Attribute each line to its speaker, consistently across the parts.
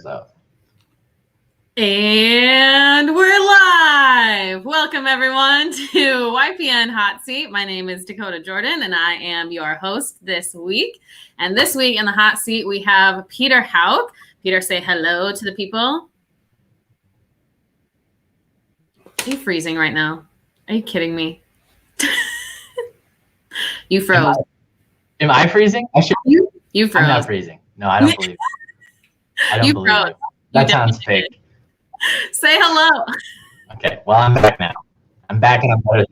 Speaker 1: So.
Speaker 2: And we're live. Welcome everyone to YPN Hot Seat. My name is Dakota Jordan and I am your host this week. And this week in the hot seat, we have Peter Hauck. Peter, say hello to the people. Are you freezing right now? Are you kidding me? You froze.
Speaker 1: Am I freezing?
Speaker 2: You froze.
Speaker 1: I'm not freezing. No, I don't believe it. I don't believe it. That sounds fake.
Speaker 2: Say hello.
Speaker 1: Okay, well, I'm back now. I'm back and I'm better.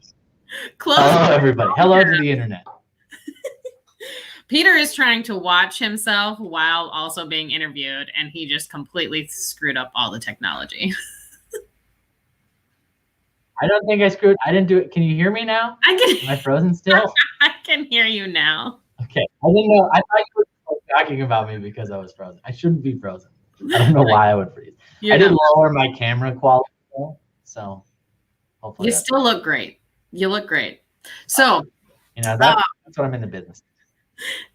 Speaker 1: Hello, everybody. Hello to the internet.
Speaker 2: Peter is trying to watch himself while also being interviewed, and he just completely screwed up all the technology.
Speaker 1: I don't think I screwed. I didn't do it. Can you hear me now?
Speaker 2: I can.
Speaker 1: Am I frozen still?
Speaker 2: I can hear you now.
Speaker 1: Okay. I didn't know. I thought you were talking about me because I was frozen. I shouldn't be frozen. I don't know why I would freeze. I did lower my camera quality, so hopefully
Speaker 2: you still look great. You look great. So
Speaker 1: that's what I'm in the business.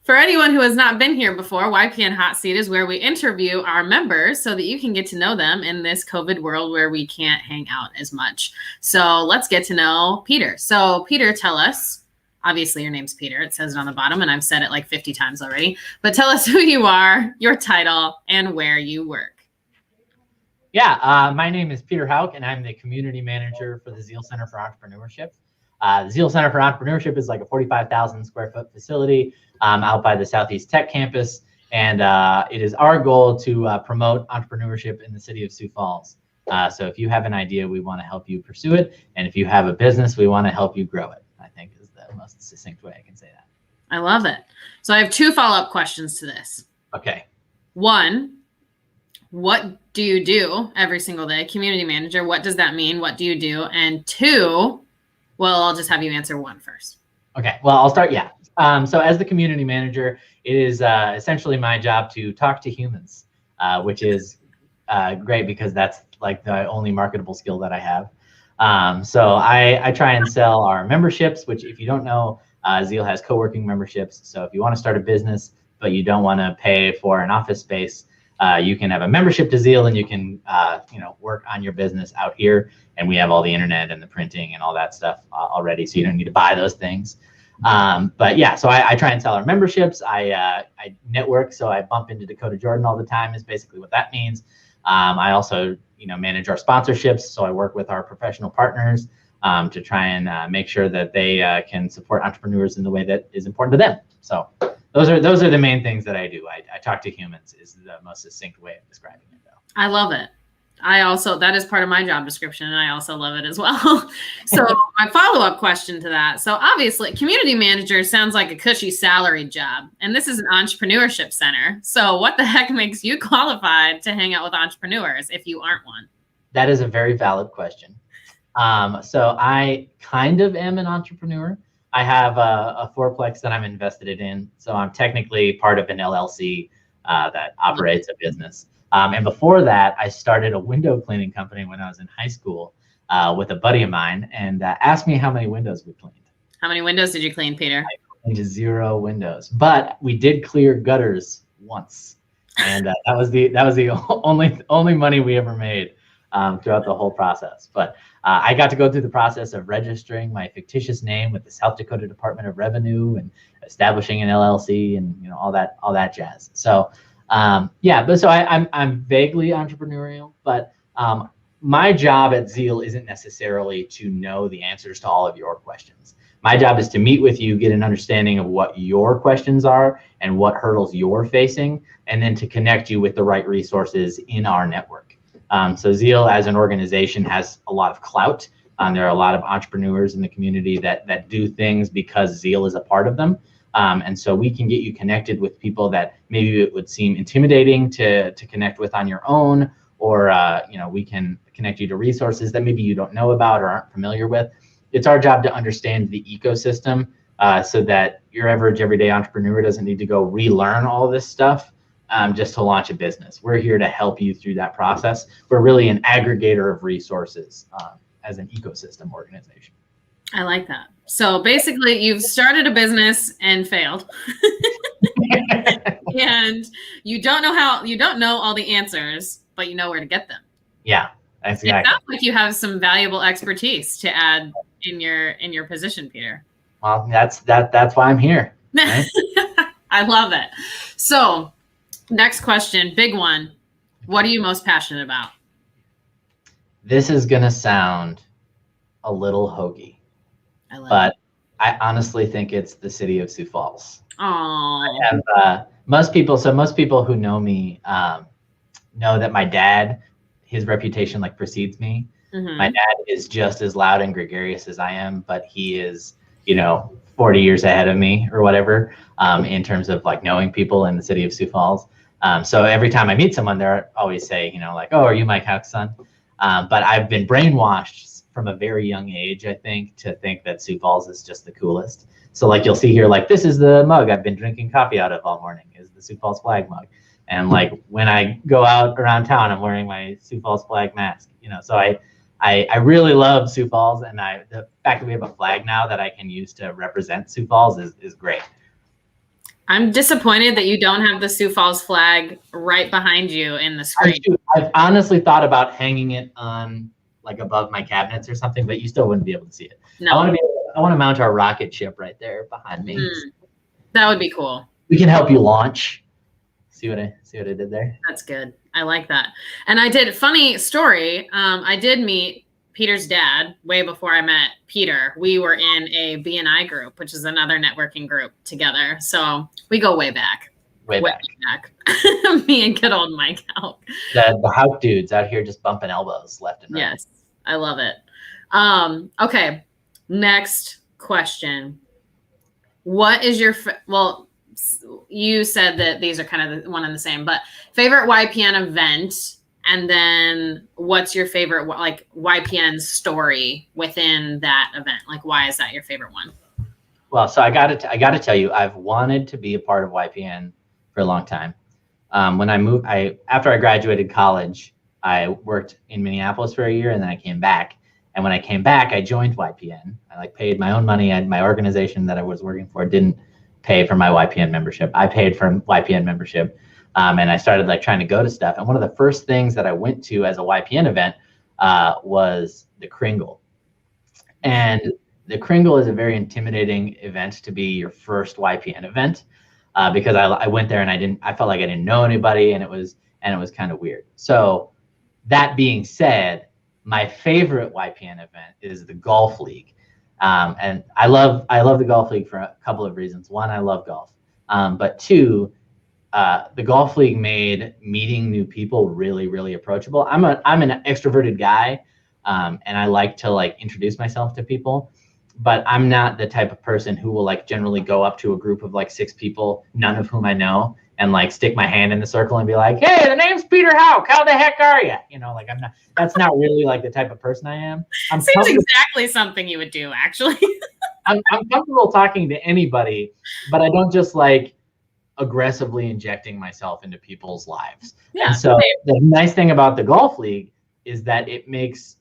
Speaker 2: For anyone who has not been here before, YPN Hot Seat is where we interview our members so that you can get to know them in this COVID world where we can't hang out as much. So let's get to know Peter. So Peter, tell us, obviously your name's Peter. It says it on the bottom and I've said it like 50 times already, but tell us who you are, your title, and where you work.
Speaker 1: Yeah, my name is Peter Hauck and I'm the community manager for the Zeal Center for Entrepreneurship. The Zeal Center for Entrepreneurship is like a 45,000 square foot facility out by the Southeast Tech campus. And it is our goal to promote entrepreneurship in the city of Sioux Falls. So if you have an idea, we want to help you pursue it. And if you have a business, we want to help you grow it, I think is the most succinct way I can say that.
Speaker 2: I love it. So I have two follow-up questions to this.
Speaker 1: Okay.
Speaker 2: One, what do you do every single day? Community manager, what does that mean? What do you do? And two, well, I'll just have you answer one first.
Speaker 1: Okay, well, I'll start, yeah. So as the community manager, it is essentially my job to talk to humans, which is great because that's like the only marketable skill that I have. So I try and sell our memberships, which if you don't know, Zeal has co-working memberships. So if you want to start a business, but you don't want to pay for an office space, you can have a membership to Zeal and you can work on your business out here. And we have all the internet and the printing and all that stuff already, so you don't need to buy those things. But yeah, so I try and sell our memberships. I network, so I bump into Dakota Jordan all the time is basically what that means. I also manage our sponsorships, so I work with our professional partners to try and make sure that they can support entrepreneurs in the way that is important to them. So those are the main things that I do. I talk to humans is the most succinct way of describing it, though.
Speaker 2: I love it. That is part of my job description, and I also love it as well. So my follow-up question to that. So obviously, community manager sounds like a cushy salary job, and this is an entrepreneurship center. So what the heck makes you qualified to hang out with entrepreneurs if you aren't one?
Speaker 1: That is a very valid question. So I kind of am an entrepreneur. I have a fourplex that I'm invested in, so I'm technically part of an LLC that operates a business. And before that, I started a window cleaning company when I was in high school with a buddy of mine, and asked me how many windows we cleaned.
Speaker 2: How many windows did you clean, Peter?
Speaker 1: I cleaned 0 windows, but we did clear gutters once, and that was the only money we ever made throughout the whole process. But I got to go through the process of registering my fictitious name with the South Dakota Department of Revenue and establishing an LLC and all that jazz. So. But so I'm vaguely entrepreneurial, but my job at Zeal isn't necessarily to know the answers to all of your questions. My job is to meet with you, get an understanding of what your questions are and what hurdles you're facing, and then to connect you with the right resources in our network. So Zeal as an organization has a lot of clout. There are a lot of entrepreneurs in the community that do things because Zeal is a part of them. And so we can get you connected with people that maybe it would seem intimidating to connect with on your own, or we can connect you to resources that maybe you don't know about or aren't familiar with. It's our job to understand the ecosystem so that your average everyday entrepreneur doesn't need to go relearn all this stuff just to launch a business. We're here to help you through that process. We're really an aggregator of resources as an ecosystem organization.
Speaker 2: I like that. So basically, you've started a business and failed. And you don't know all the answers, but you know where to get them.
Speaker 1: Yeah, that's exactly.
Speaker 2: It sounds like you have some valuable expertise to add in your position, Peter.
Speaker 1: Well, that's why I'm here. Right?
Speaker 2: I love it. So, next question, big one. What are you most passionate about?
Speaker 1: This is gonna sound a little hokey, but I honestly think it's the city of Sioux Falls.
Speaker 2: Oh,
Speaker 1: most people who know me know that my dad, his reputation like precedes me. Mm-hmm. My dad is just as loud and gregarious as I am, but he is, 40 years ahead of me or whatever, in terms of like knowing people in the city of Sioux Falls. So every time I meet someone, they're always say, like, oh, are you Mike Hauck's son? But I've been brainwashed from a very young age, I think, to think that Sioux Falls is just the coolest. So like you'll see here, like this is the mug I've been drinking coffee out of all morning, is the Sioux Falls flag mug. And like when I go out around town, I'm wearing my Sioux Falls flag mask. So I really love Sioux Falls, and the fact that we have a flag now that I can use to represent Sioux Falls is great.
Speaker 2: I'm disappointed that you don't have the Sioux Falls flag right behind you in the screen.
Speaker 1: I've honestly thought about hanging it on like above my cabinets or something, but you still wouldn't be able to see it. No. I want to mount our rocket ship right there behind me.
Speaker 2: That would be cool.
Speaker 1: We can help you launch. See what I did there?
Speaker 2: That's good. I like that. And I did, funny story. I did meet Peter's dad way before I met Peter. We were in a BNI group, which is another networking group together. So we go way back.
Speaker 1: Way back.
Speaker 2: Me and good old Mike Hauck.
Speaker 1: The Hauck dudes out here just bumping elbows left and right.
Speaker 2: Yes, I love it. Okay, next question. What is your you said that these are kind of one and the same, but favorite YPN event, and then what's your favorite like YPN story within that event? Like, why is that your favorite one?
Speaker 1: Well, so I got to tell you, I've wanted to be a part of YPN for a long time. When I moved, after I graduated college, I worked in Minneapolis for a year, and then I came back. And when I came back, I joined YPN. I like paid my own money, and my organization that I was working for didn't pay for my YPN membership. I paid for YPN membership, and I started like trying to go to stuff. And one of the first things that I went to as a YPN event was the Kringle. And the Kringle is a very intimidating event to be your first YPN event, because I went there and I felt like I didn't know anybody, and it was kind of weird. So that being said, my favorite YPN event is the Golf League. And I love the Golf League for a couple of reasons. One, I love golf. But two, the Golf League made meeting new people really, really approachable. I'm an extroverted guy, and I like to like introduce myself to people, but I'm not the type of person who will like generally go up to a group of like 6 people, none of whom I know, and like stick my hand in the circle and be like, hey, the name's Peter Hauck. How the heck are you? Like that's not really like the type of person I am.
Speaker 2: Seems exactly something you would do, actually.
Speaker 1: I'm comfortable talking to anybody, but I don't just like aggressively injecting myself into people's lives. Yeah. And so the nice thing about the Golf League is that it makes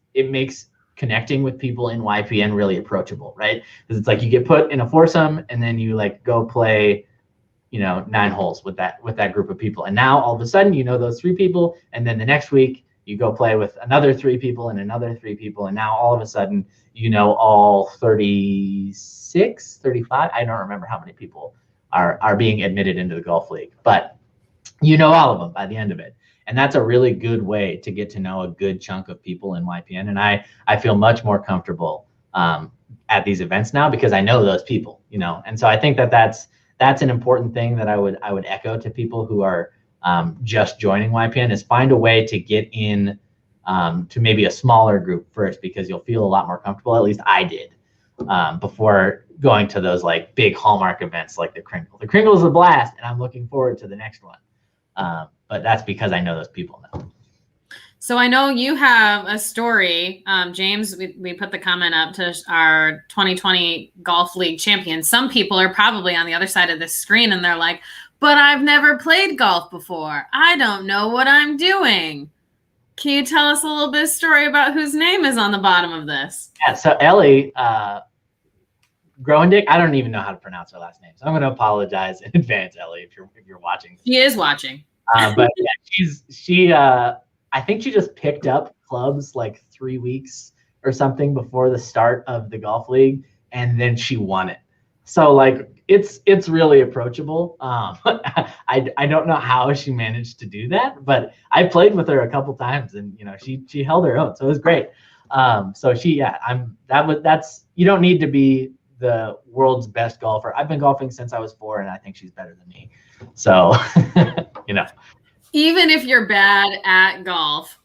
Speaker 1: connecting with people in YPN really approachable, right? Because it's like you get put in a foursome and then you like go play 9 holes with that group of people. And now all of a sudden, those 3 people. And then the next week you go play with another 3 people and another 3 people. And now all of a sudden, all 36, 35, I don't remember how many people are being admitted into the Golf League, but all of them by the end of it. And that's a really good way to get to know a good chunk of people in YPN. And I feel much more comfortable at these events now because I know those people, And so I think that's an important thing that I would echo to people who are just joining YPN, is find a way to get in to maybe a smaller group first, because you'll feel a lot more comfortable. At least I did before going to those like big hallmark events like the Kringle. The Kringle is a blast, and I'm looking forward to the next one. But that's because I know those people now.
Speaker 2: So I know you have a story, James, we put the comment up to our 2020 Golf League champion. Some people are probably on the other side of this screen and they're like, but I've never played golf before. I don't know what I'm doing. Can you tell us a little bit of story about whose name is on the bottom of this?
Speaker 1: Yeah, so Ellie Groendick. I don't even know how to pronounce her last name, so I'm going to apologize in advance, Ellie, if you're watching.
Speaker 2: She is watching.
Speaker 1: But yeah, I think she just picked up clubs like 3 weeks or something before the start of the golf league, and then she won it. So like it's really approachable. I don't know how she managed to do that, but I played with her a couple times, and she held her own, so it was great. So that's you don't need to be the world's best golfer. I've been golfing since I was 4, and I think she's better than me. So
Speaker 2: Even if you're bad at golf,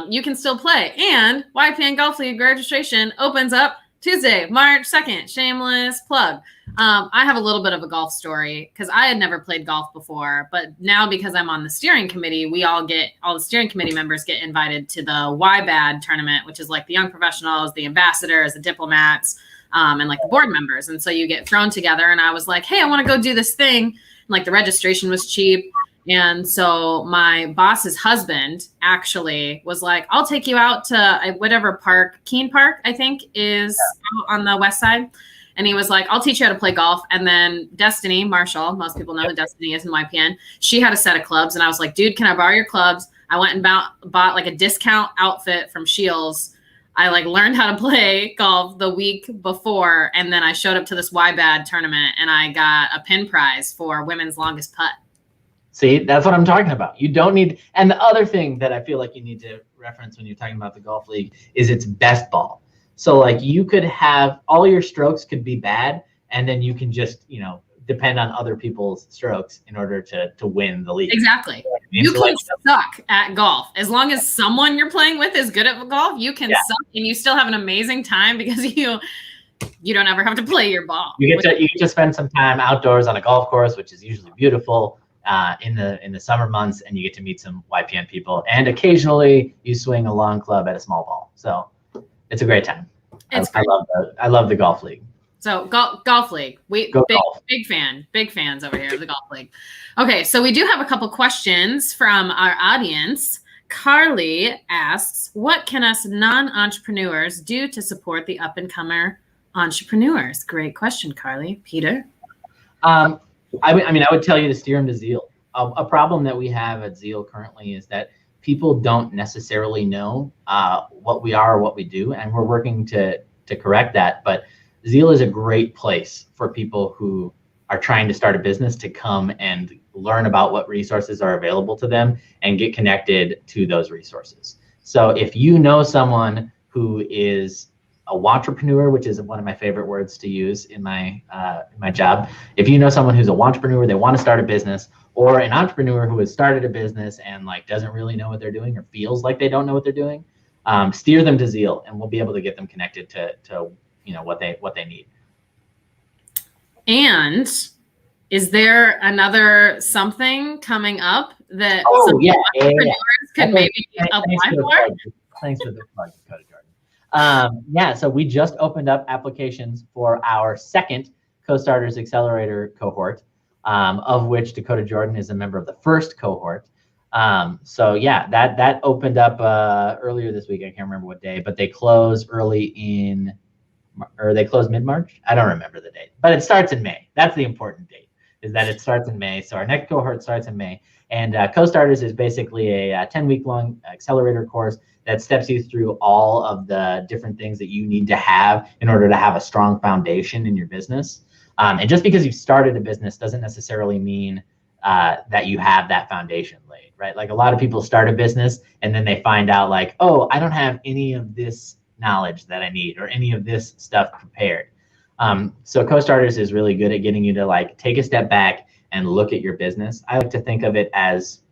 Speaker 2: you can still play. And YPN Golf League registration opens up Tuesday, March 2nd. Shameless plug. I have a little bit of a golf story because I had never played golf before, but now because I'm on the steering committee, all the steering committee members get invited to the YBAD tournament, which is like the young professionals, the ambassadors, the diplomats, and like the board members. And so you get thrown together, and I was like, hey, I want to go do this thing. And like the registration was cheap. And so my boss's husband actually was like, I'll take you out to whatever park, Keene Park, I think is on the west side. And he was like, I'll teach you how to play golf. And then Destiny Marshall, most people know who Destiny is in YPN. She had a set of clubs. And I was like, dude, can I borrow your clubs? I went and bought like a discount outfit from Shields. I like learned how to play golf the week before. And then I showed up to this YBAD tournament, and I got a pin prize for women's longest putt.
Speaker 1: See, that's what I'm talking about. You don't need, and the other thing that I feel like you need to reference when you're talking about the golf league is its best ball. So like you could have all your strokes could be bad, and then you can just, depend on other people's strokes in order to win the league.
Speaker 2: Exactly. You can suck at golf. As long as someone you're playing with is good at golf, you can suck and you still have an amazing time because you don't ever have to play your ball. You get
Speaker 1: to spend some time outdoors on a golf course, which is usually beautiful in the summer months, and you get to meet some YPN people, and occasionally you swing a long club at a small ball. So it's a great time. I love the golf league.
Speaker 2: So golf league, big fans over here of the golf league. Okay, so we do have a couple questions from our audience. Carly asks, what can us non-entrepreneurs do to support the up-and-comer entrepreneurs? Great question, Carly. Peter?
Speaker 1: I would tell you to steer them to Zeal. A problem that we have at Zeal currently is that people don't necessarily know what we are or what we do, and we're working to correct that. But Zeal is a great place for people who are trying to start a business to come and learn about what resources are available to them and get connected to those resources. So if you know someone who is a wantrepreneur, which is one of my favorite words to use in my job. If you know someone who's a wantrepreneur, they want to start a business, or an entrepreneur who has started a business and like doesn't really know what they're doing or feels like they don't know what they're doing, steer them to Zeal, and we'll be able to get them connected to what they need.
Speaker 2: And is there another something coming up that entrepreneurs could maybe apply for?
Speaker 1: Thanks for the plug, Dakota Jordan. So we just opened up applications for our second Co-Starters Accelerator cohort, of which Dakota Jordan is a member of the first cohort. That opened up earlier this week. I can't remember what day, but they close they close mid-March. I don't remember the date, but it starts in May. That's the important date, is that it starts in May. So our next cohort starts in May. And Co-Starters is basically a 10-week-long accelerator course that steps you through all of the different things that you need to have in order to have a strong foundation in your business. And just because you've started a business doesn't necessarily mean that you have that foundation laid, right? Like a lot of people start a business and then they find out like, oh, I don't have any of this knowledge that I need or any of this stuff prepared. So Co-Starters is really good at getting you to like take a step back and look at your business. I like to think of it as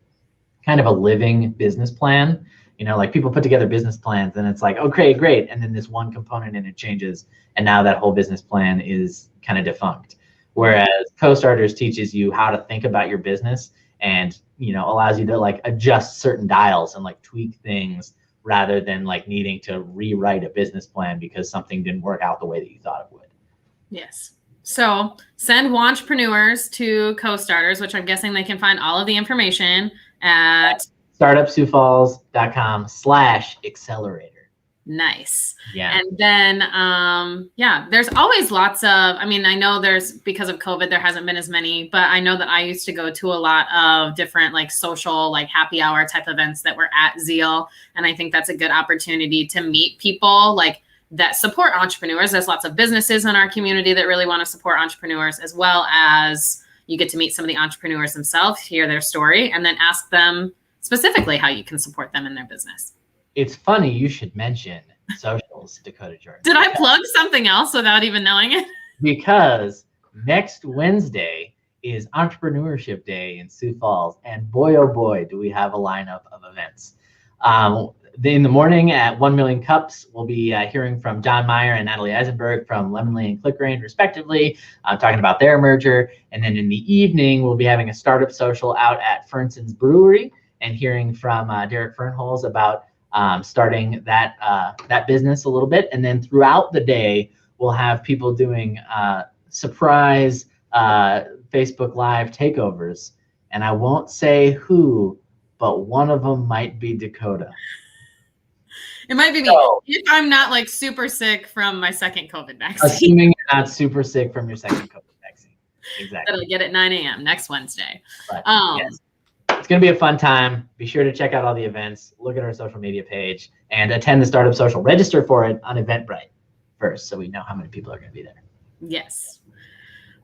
Speaker 1: kind of a living business plan. Like people put together business plans and it's like, okay, great. And then this one component and it changes. And now that whole business plan is kind of defunct. Whereas Co-Starters teaches you how to think about your business and, allows you to like adjust certain dials and like tweak things rather than like needing to rewrite a business plan because something didn't work out the way that you thought it would.
Speaker 2: Yes. So send wantrepreneurs to Co-Starters, which I'm guessing they can find all of the information at
Speaker 1: startupsiouxfalls.com/accelerator.
Speaker 2: Nice.
Speaker 1: Yeah.
Speaker 2: And then, yeah, there's always lots of, I mean, I know there's, because of COVID, there hasn't been as many, but I know that I used to go to a lot of different like social, like happy hour type events that were at Zeal. And I think that's a good opportunity to meet people like that support entrepreneurs. There's lots of businesses in our community that really want to support entrepreneurs, as well as you get to meet some of the entrepreneurs themselves, hear their story, and then ask them specifically how you can support them in their business.
Speaker 1: It's funny you should mention socials, Dakota Jordan.
Speaker 2: Did I plug something else without even knowing it?
Speaker 1: Because next Wednesday is Entrepreneurship Day in Sioux Falls, and boy, oh boy, do we have a lineup of events. In the morning at 1 Million Cups, we'll be hearing from John Meyer and Natalie Eisenberg from Lemonly and ClickRain, respectively, talking about their merger. And then in the evening, we'll be having a startup social out at Fernson's Brewery and hearing from Derek Fernholz about starting that business a little bit. And then throughout the day, we'll have people doing surprise Facebook Live takeovers. And I won't say who, but one of them might be Dakota.
Speaker 2: It might be me if I'm not like super sick from my second COVID vaccine.
Speaker 1: Assuming you're not super sick from your second COVID vaccine. Exactly.
Speaker 2: That'll get at 9 a.m. next Wednesday.
Speaker 1: But, yes. It's going to be a fun time. Be sure to check out all the events, look at our social media page, and attend the Startup Social. Register for it on Eventbrite first so we know how many people are going to be there.
Speaker 2: Yes.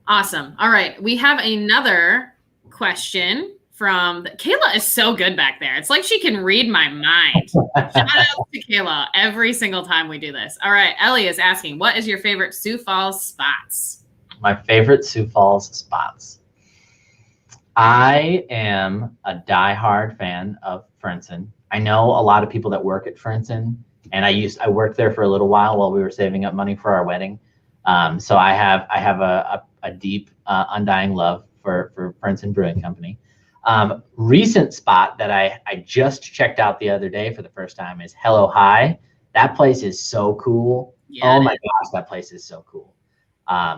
Speaker 2: Awesome. All right. We have another question from Kayla is so good back there. It's like she can read my mind. Shout out to Kayla every single time we do this. All right. Ellie is asking, what is your favorite Sioux Falls spots?
Speaker 1: My favorite Sioux Falls spots. I am a diehard fan of Frenson. I know a lot of people that work at Frenson, and I worked there for a little while we were saving up money for our wedding. So I have a deep, undying love for Frenson Brewing Company. Recent spot that I just checked out the other day for the first time is Hello Hi. That place is so cool. Yeah, oh my gosh, that place is so cool.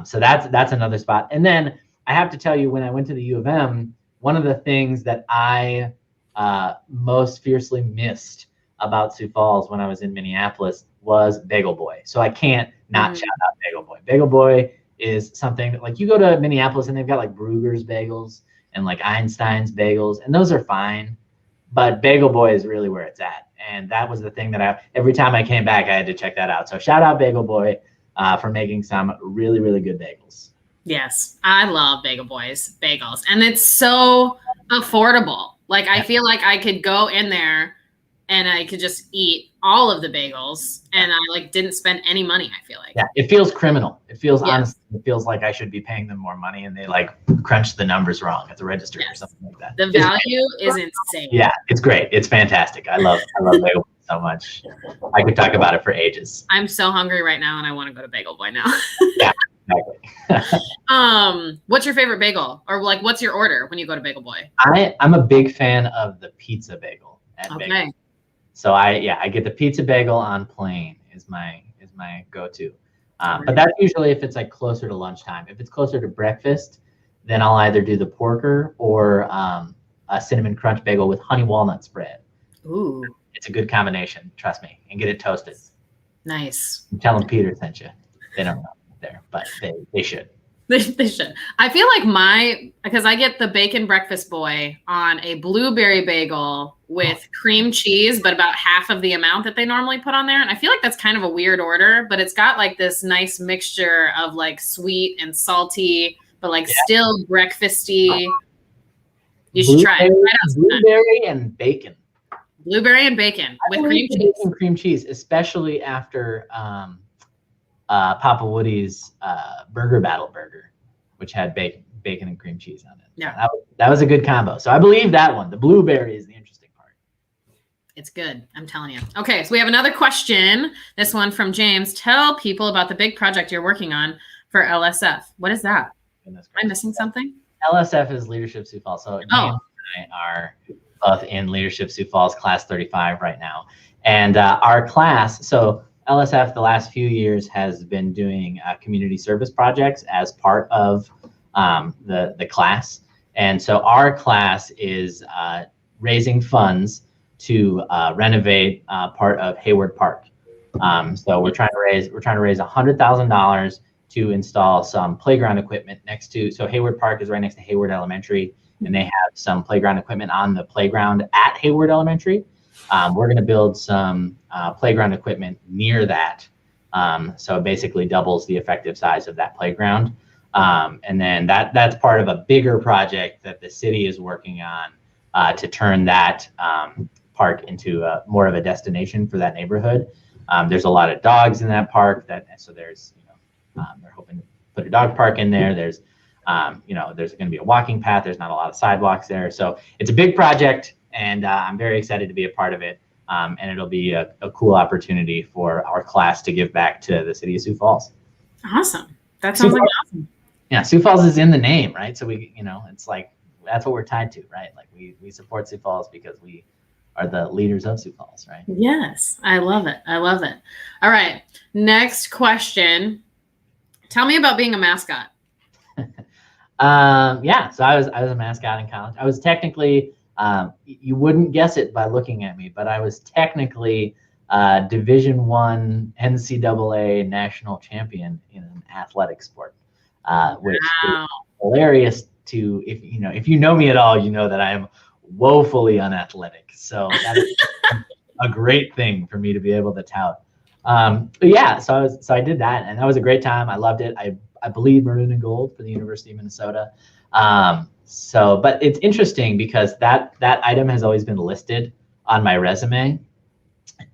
Speaker 1: So that's another spot. And then I have to tell you, when I went to the U of M, one of the things that I most fiercely missed about Sioux Falls when I was in Minneapolis was Bagel Boy. So I can't not shout out Bagel Boy. Bagel Boy is something that, like, you go to Minneapolis and they've got like Brugger's bagels and like Einstein's bagels, and those are fine, but Bagel Boy is really where it's at. And that was the thing that every time I came back, I had to check that out. So shout out Bagel Boy for making some really, really good bagels.
Speaker 2: Yes, I love Bagel Boy's bagels, and it's so affordable. Like, I feel like I could go in there and I could just eat all of the bagels, and I like didn't spend any money. I feel like. Yeah,
Speaker 1: it feels criminal. It feels honestly, it feels like I should be paying them more money, and they like crunched the numbers wrong at the register or something like that.
Speaker 2: The value is insane.
Speaker 1: Yeah, it's great. It's fantastic. I love bagel so much. I could talk about it for ages.
Speaker 2: I'm so hungry right now, and I want to go to Bagel Boy now.
Speaker 1: Yeah. Exactly.
Speaker 2: What's your favorite bagel, or like what's your order when you go to Bagel Boy?
Speaker 1: I'm a big fan of the pizza bagel at Bagel. So I get the pizza bagel on plain is my go-to. But that's usually if it's like closer to lunchtime. If it's closer to breakfast, then I'll either do the porker or a cinnamon crunch bagel with honey walnut spread.
Speaker 2: Ooh,
Speaker 1: it's a good combination. Trust me, and get it toasted.
Speaker 2: Nice.
Speaker 1: Tell them Peter sent you. They don't know there, but they should.
Speaker 2: They should. I feel like because I get the bacon breakfast boy on a blueberry bagel with cream cheese, but about half of the amount that they normally put on there. And I feel like that's kind of a weird order, but it's got like this nice mixture of like sweet and salty, but like still breakfasty. You should try it.
Speaker 1: Blueberry and bacon.
Speaker 2: Blueberry and bacon with cream cheese.
Speaker 1: Cream cheese, especially after Papa Woody's Burger Battle Burger, which had bacon and cream cheese on it.
Speaker 2: Yeah,
Speaker 1: that was a good combo. So I believe that one. The blueberry is the interesting part.
Speaker 2: It's good. I'm telling you. Okay, so we have another question. This one from James. Tell people about the big project you're working on for LSF. What is that? Am I missing something?
Speaker 1: LSF is Leadership Sioux Falls. So James and I are both in Leadership Sioux Falls Class 35 right now. And our class, so LSF the last few years has been doing community service projects as part of the class. And so our class is raising funds to renovate part of Hayward Park. So we're trying to raise $100,000 to install some playground equipment next to. So Hayward Park is right next to Hayward Elementary, and they have some playground equipment on the playground at Hayward Elementary. We're going to build some playground equipment near that. So it basically doubles the effective size of that playground. And then that's part of a bigger project that the city is working on to turn that park into more of a destination for that neighborhood. There's a lot of dogs in that park, so there's, they're hoping to put a dog park in there. There's, there's going to be a walking path. There's not a lot of sidewalks there. So it's a big project, and I'm very excited to be a part of it. And it'll be a cool opportunity for our class to give back to the city of Sioux Falls.
Speaker 2: Awesome. That sounds like awesome.
Speaker 1: Yeah, Sioux Falls is in the name, right? So we, it's like, that's what we're tied to, right? Like we support Sioux Falls because we are the leaders of Sioux Falls, right?
Speaker 2: Yes, I love it. I love it. All right, next question. Tell me about being a mascot.
Speaker 1: Yeah, so I was a mascot in college. I was technically, you wouldn't guess it by looking at me, but I was technically Division I NCAA national champion in an athletic sport, which is hilarious to, if you know me at all, you know that I am woefully unathletic. So that is a great thing for me to be able to tout. But yeah, so I did that, and that was a great time. I loved it. I bleed maroon and gold for the University of Minnesota. But it's interesting because that item has always been listed on my resume,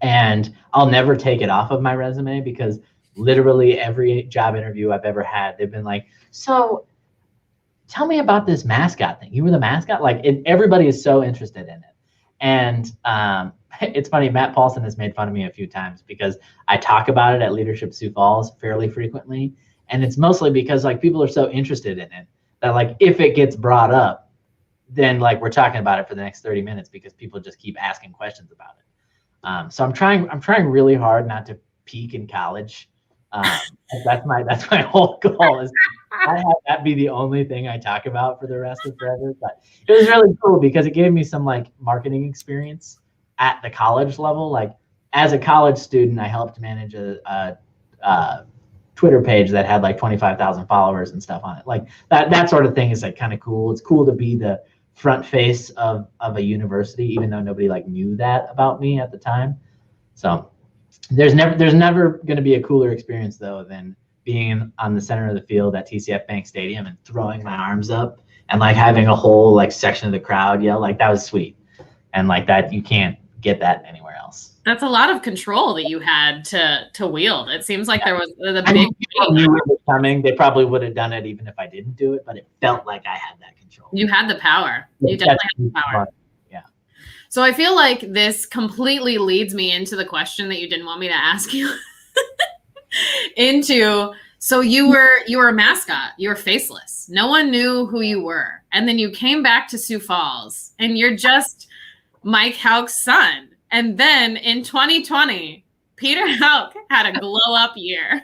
Speaker 1: and I'll never take it off of my resume because literally every job interview I've ever had, they've been like, so tell me about this mascot thing. You were the mascot? Like everybody is so interested in it. And it's funny, Matt Paulson has made fun of me a few times because I talk about it at Leadership Sioux Falls fairly frequently. And it's mostly because like people are so interested in it that like if it gets brought up, then like we're talking about it for the next 30 minutes because people just keep asking questions about it. So I'm trying really hard not to peak in college. That's my whole goal is I have that be the only thing I talk about for the rest of forever. But it was really cool because it gave me some like marketing experience at the college level. Like as a college student, I helped manage a Twitter page that had like 25,000 followers and stuff on it. Like that sort of thing is like kind of cool. It's cool to be the front face of a university, even though nobody like knew that about me at the time. So there's never going to be a cooler experience though than being on the center of the field at TCF Bank Stadium and throwing my arms up and like having a whole like section of the crowd yell. Like that was sweet. And like that, you can't get that anywhere else.
Speaker 2: That's a lot of control that you had to wield. It seems like there was the big.
Speaker 1: People knew it was coming. They probably would have done it even if I didn't do it, but it felt like I had that control.
Speaker 2: You had the power. You definitely had the power.
Speaker 1: Yeah.
Speaker 2: So I feel like this completely leads me into the question that you didn't want me to ask you. So you were a mascot. You were faceless. No one knew who you were, and then you came back to Sioux Falls, and you're just Mike Hauck's son. And then in 2020, Peter Hauck had a glow up year.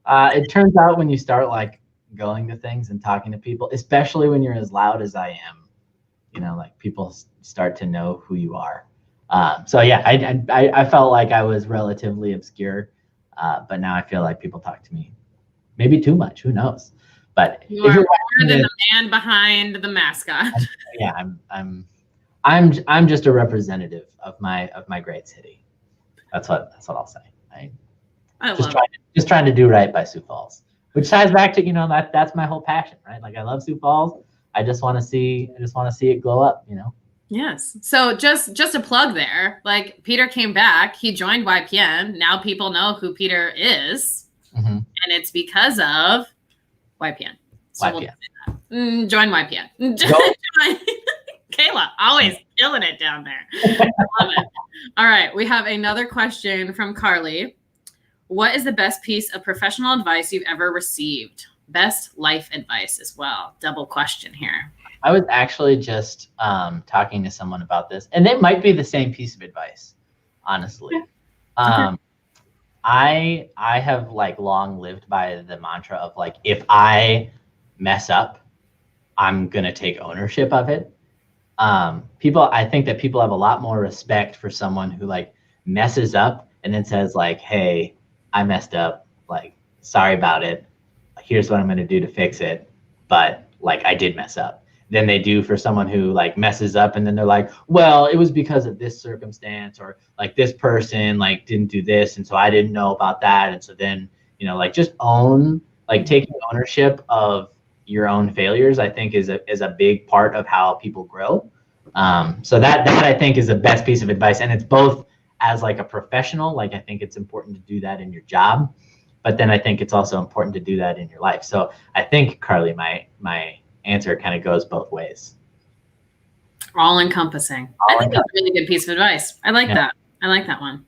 Speaker 1: It turns out when you start like going to things and talking to people, especially when you're as loud as I am, like people start to know who you are. So yeah, I felt like I was relatively obscure, but now I feel like people talk to me maybe too much. Who knows? But
Speaker 2: you are more than the man behind the mascot.
Speaker 1: Yeah, I'm just a representative of my great city. That's what I'll say. Just trying to do right by Sioux Falls, which ties back to that's my whole passion, right? Like I love Sioux Falls. I just want to see it glow up,
Speaker 2: Yes. So just a plug there. Like Peter came back. He joined YPN. Now people know who Peter is, and it's because of YPN. So
Speaker 1: YPN.
Speaker 2: Join YPN. Join. Kayla, always killing it down there. I love it. All right. We have another question from Carly. What is the best piece of professional advice you've ever received? Best life advice as well. Double question here.
Speaker 1: I was actually just talking to someone about this, and it might be the same piece of advice, honestly. Okay. I have like long lived by the mantra of like, if I mess up, I'm going to take ownership of it. I think that people have a lot more respect for someone who like messes up and it says like, hey, I messed up, like, sorry about it. Here's what I'm going to do to fix it. But like, I did mess up. Than they do for someone who like messes up and then they're like, well, it was because of this circumstance, or like this person like didn't do this and so I didn't know about that. And so then, you know, like just taking ownership of your own failures, I think is a big part of how people grow. So that I think is the best piece of advice. And it's both as like a professional, like I think it's important to do that in your job, but then I think it's also important to do that in your life. So I think, Carly, my answer kind of goes both ways.
Speaker 2: All encompassing. I think that's a really good piece of advice. I like that. I like that one.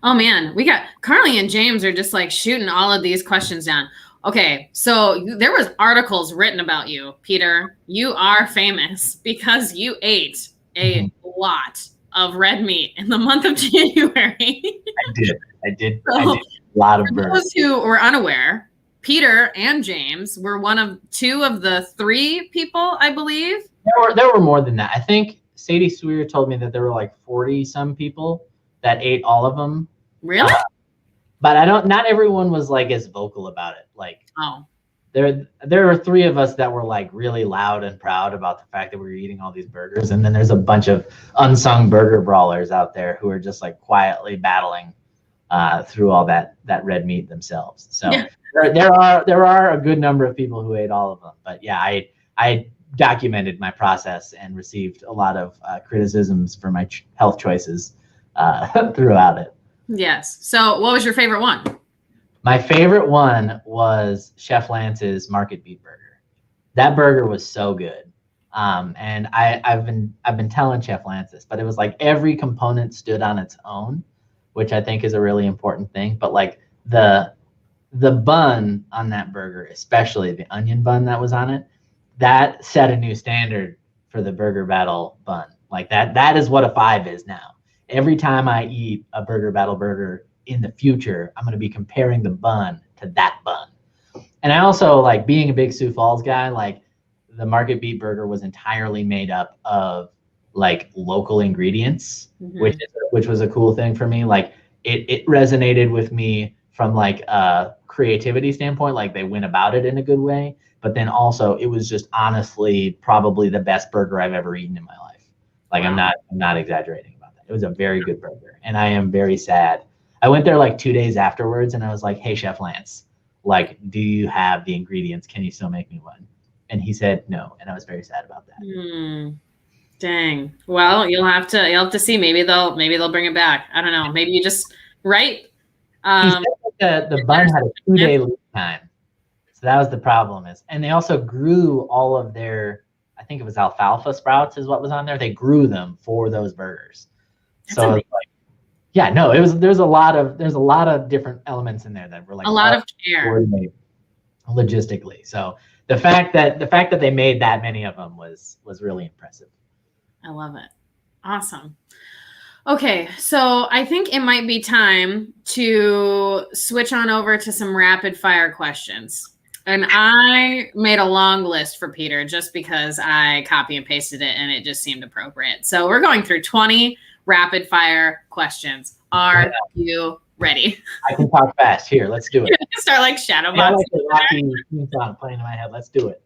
Speaker 2: Oh man, we got Carly and James are just like shooting all of these questions down. Okay, so there was articles written about you, Peter. You are famous because you ate a lot of red meat in the month of January.
Speaker 1: I did a lot of burgers.
Speaker 2: For those who were unaware, Peter and James were two of the 3 people, I believe.
Speaker 1: There were more than that. I think Sadie Sweer told me that there were like 40 some people that ate all of them.
Speaker 2: Really?
Speaker 1: But not everyone was like as vocal about it. Like, there were 3 of us that were like really loud and proud about the fact that we were eating all these burgers. And then there's a bunch of unsung burger brawlers out there who are just like quietly battling through all that red meat themselves. So there are a good number of people who ate all of them. But yeah, I documented my process and received a lot of criticisms for my health choices throughout it.
Speaker 2: Yes. So what was your favorite one?
Speaker 1: My favorite one was Chef Lance's Market Beef Burger. That burger was so good. And I've been telling Chef Lance this, but it was like every component stood on its own, which I think is a really important thing. But like the bun on that burger, especially the onion bun that was on it, that set a new standard for the Burger Battle bun. Like that is what a 5 is now. Every time I eat a Burger Battle burger in the future, I'm going to be comparing the bun to that bun. And I also, like, being a big Sioux Falls guy, like the Market Beef Burger was entirely made up of like local ingredients, which was a cool thing for me. Like it resonated with me from like a creativity standpoint, like they went about it in a good way. But then also it was just honestly probably the best burger I've ever eaten in my life. Like I'm not exaggerating about that. It was a very good burger. And I am very sad. I went there like 2 days afterwards and I was like, hey, Chef Lance, like, do you have the ingredients? Can you still make me one? And he said no. And I was very sad about that.
Speaker 2: Dang. Well, you'll have to see. Maybe they'll bring it back. I don't know. Maybe you just
Speaker 1: he said that the bun had a 2-day lead time. So that was the problem. And they also grew all of their, I think it was alfalfa sprouts is what was on there. They grew them for those burgers. So it's like, yeah, no, there's a lot of different elements in there that were like
Speaker 2: a lot of care
Speaker 1: logistically. So the fact that they made that many of them was really impressive.
Speaker 2: I love it. Awesome. Okay, so I think it might be time to switch on over to some rapid fire questions. And I made a long list for Peter just because I copy and pasted it and it just seemed appropriate. So we're going through 20 rapid fire questions. Are you ready?
Speaker 1: I can talk fast. Here, let's do it.
Speaker 2: Start like shadow
Speaker 1: boxing.
Speaker 2: boxing.
Speaker 1: I like the theme song playing in my head. Let's do it.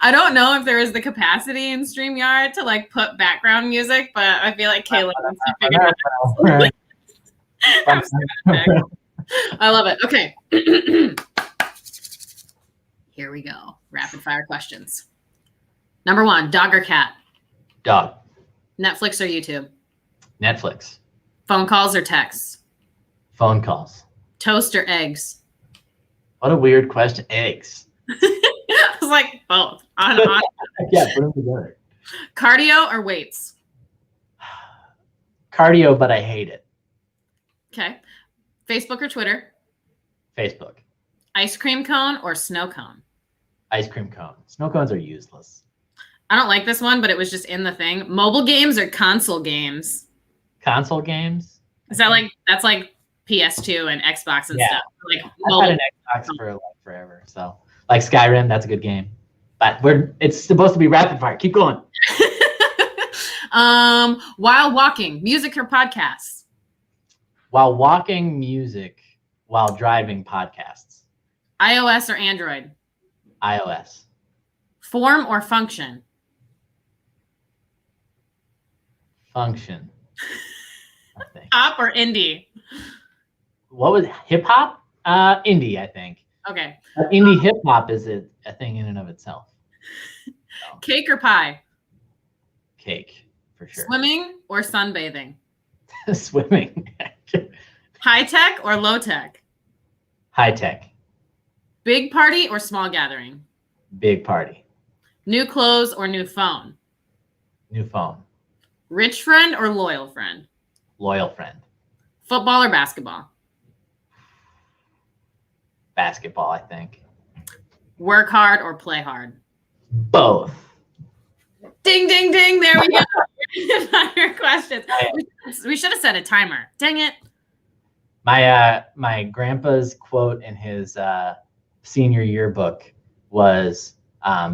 Speaker 2: I don't know if there is the capacity in StreamYard to like put background music, but I feel like Kayla wants to figure it out. I love it. Okay. Here we go. Rapid fire questions. Number 1, dog or cat?
Speaker 1: Dog.
Speaker 2: Netflix or YouTube?
Speaker 1: Netflix.
Speaker 2: Phone calls or texts?
Speaker 1: Phone calls.
Speaker 2: Toast or eggs?
Speaker 1: What a weird question. Eggs.
Speaker 2: I was like, both. On.
Speaker 1: Yeah, put them together.
Speaker 2: Cardio or weights?
Speaker 1: Cardio, but I hate it.
Speaker 2: Okay. Facebook or Twitter?
Speaker 1: Facebook.
Speaker 2: Ice cream cone or snow cone?
Speaker 1: Ice cream cone. Snow cones are useless.
Speaker 2: I don't like this one, but it was just in the thing. Mobile games or console games?
Speaker 1: Console games?
Speaker 2: Is that like, that's like PS2 and Xbox and stuff? Like
Speaker 1: I've had an Xbox for like forever. So like Skyrim, that's a good game. But it's supposed to be rapid fire. Keep going.
Speaker 2: While walking, music or podcasts?
Speaker 1: While walking, music. While driving, podcasts.
Speaker 2: iOS or Android?
Speaker 1: iOS.
Speaker 2: Form or function?
Speaker 1: Function. I think.
Speaker 2: Pop or indie?
Speaker 1: What was hip hop? Indie, I think.
Speaker 2: Okay.
Speaker 1: But indie hip hop is a thing in and of itself. So,
Speaker 2: Cake or pie?
Speaker 1: cake, for sure.
Speaker 2: Swimming or sunbathing?
Speaker 1: Swimming.
Speaker 2: High tech or low tech?
Speaker 1: High tech.
Speaker 2: Big party or small gathering?
Speaker 1: Big party.
Speaker 2: New clothes or new phone?
Speaker 1: New phone.
Speaker 2: Rich friend or loyal friend?
Speaker 1: Loyal friend.
Speaker 2: Football or basketball?
Speaker 1: Basketball, I think.
Speaker 2: Work hard or play hard?
Speaker 1: Both.
Speaker 2: Ding, ding, ding. There we go. Fire questions. We should have set a timer. Dang it.
Speaker 1: My grandpa's quote in his senior yearbook was,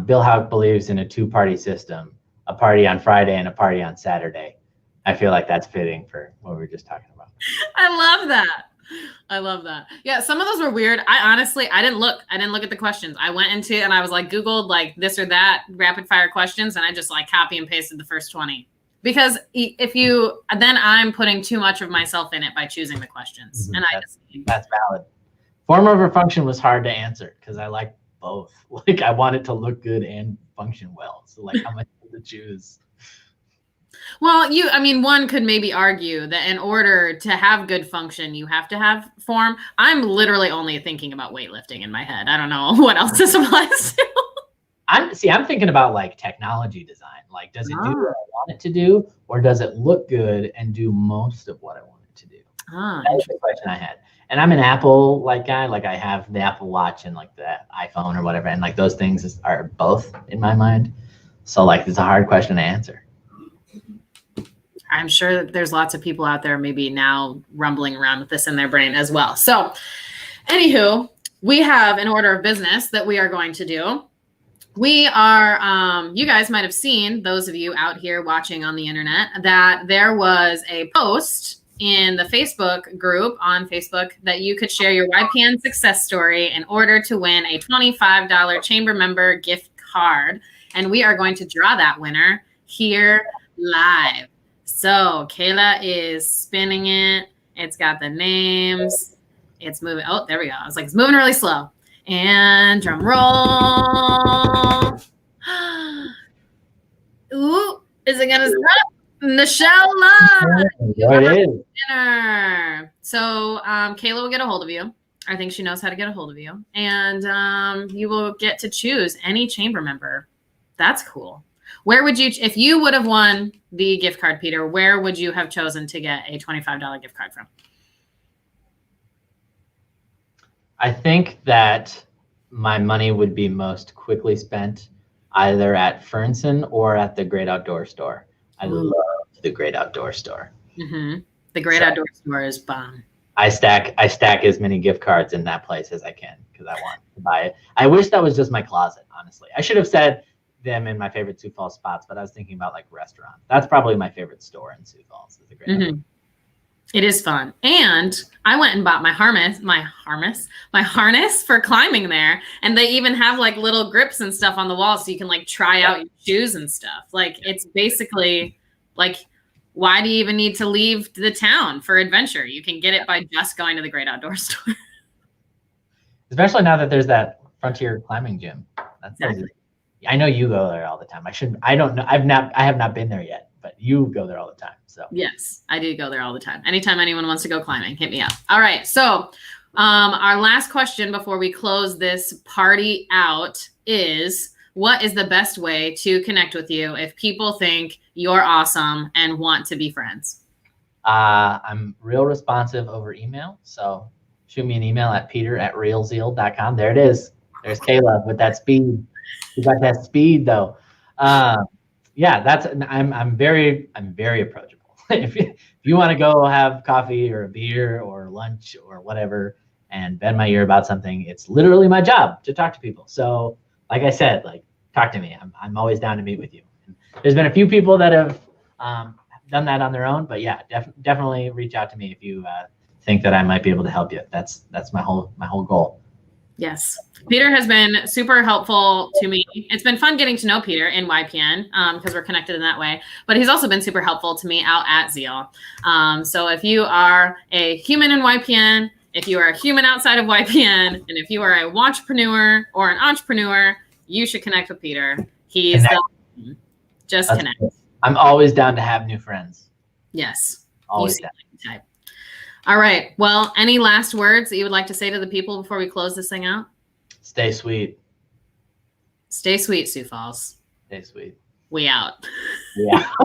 Speaker 1: Bill Hauck believes in a two-party system, a party on Friday and a party on Saturday. I feel like that's fitting for what we were just talking about.
Speaker 2: I love that. I love that. Yeah, some of those were weird. I didn't look at the questions. I went into and I was like Googled like this or that rapid fire questions, and I just like copy and pasted the first 20. Because then I'm putting too much of myself in it by choosing the questions. And
Speaker 1: that's valid. Form over function was hard to answer because I like both. Like I want it to look good and function well. So like how much to choose?
Speaker 2: Well, one could maybe argue that in order to have good function, you have to have form. I'm literally only thinking about weightlifting in my head. I don't know what else this applies to.
Speaker 1: I'm thinking about like technology design. Like, does it do what I want it to do, or does it look good and do most of what I want it to do? That's the question I had. And I'm an Apple guy. Like I have the Apple Watch and like the iPhone or whatever, and like those things are both in my mind. So like it's a hard question to answer.
Speaker 2: I'm sure that there's lots of people out there maybe now rumbling around with this in their brain as well. So anywho, we have an order of business that we are going to do. We are, you guys might have seen, those of you out here watching on the internet, that there was a post in the Facebook group on Facebook that you could share your YPN success story in order to win a $25 chamber member gift card. And we are going to draw that winner here live. So Kayla is spinning it. It's got the names. It's moving. Oh, there we go. I was like, it's moving really slow. And drum roll. Ooh, is it gonna stop? Michelle Love.
Speaker 1: There it is.
Speaker 2: Winner. So Kayla will get a hold of you. I think she knows how to get a hold of you. And you will get to choose any chamber member. That's cool. Where would you, if you would have won the gift card, Peter, where would you have chosen to get a $25 gift card from?
Speaker 1: I think that my money would be most quickly spent either at Fernson or at the Great Outdoor Store. I love the Great Outdoor Store.
Speaker 2: Mm-hmm. The Great Outdoor Store is bomb.
Speaker 1: I stack as many gift cards in that place as I can because I want to buy it. I wish that was just my closet, honestly. I should have said them in my favorite Sioux Falls spots, but I was thinking about like restaurants. That's probably my favorite store in Sioux Falls. Is the Great Outdoor.
Speaker 2: It is fun. And I went and bought my harness for climbing there. And they even have like little grips and stuff on the wall so you can like try out your shoes and stuff. Like it's basically like, why do you even need to leave the town for adventure? You can get it by just going to the Great Outdoor Store.
Speaker 1: Especially now that there's that Frontier climbing gym. Exactly. I know you go there all the time. I don't know. I have not been there yet, but you go there all the time. So
Speaker 2: yes, I do go there all the time. Anytime anyone wants to go climbing, hit me up. All right. So our last question before we close this party out is, what is the best way to connect with you if people think you're awesome and want to be friends?
Speaker 1: I'm real responsive over email. So shoot me an email at peter@realzeal.com. There it is. There's Kayla with that speed. You got that speed though. Yeah, I'm very approachable. If you want to go have coffee or a beer or lunch or whatever and bend my ear about something, it's literally my job to talk to people. So like I said, like talk to me. I'm always down to meet with you. And there's been a few people that have done that on their own, but yeah, definitely reach out to me if you think that I might be able to help you. That's my whole goal.
Speaker 2: Yes. Peter has been super helpful to me. It's been fun getting to know Peter in YPN because we're connected in that way. But he's also been super helpful to me out at Zeal. So if you are a human in YPN, if you are a human outside of YPN, and if you are a watchpreneur or an entrepreneur, you should connect with Peter. He's just connect.
Speaker 1: I'm always down to have new friends.
Speaker 2: Yes.
Speaker 1: Always down.
Speaker 2: Type. All right. Well, any last words that you would like to say to the people before we close this thing out?
Speaker 1: Stay sweet.
Speaker 2: Stay sweet, Sioux Falls.
Speaker 1: Stay sweet.
Speaker 2: We out.
Speaker 1: Yeah.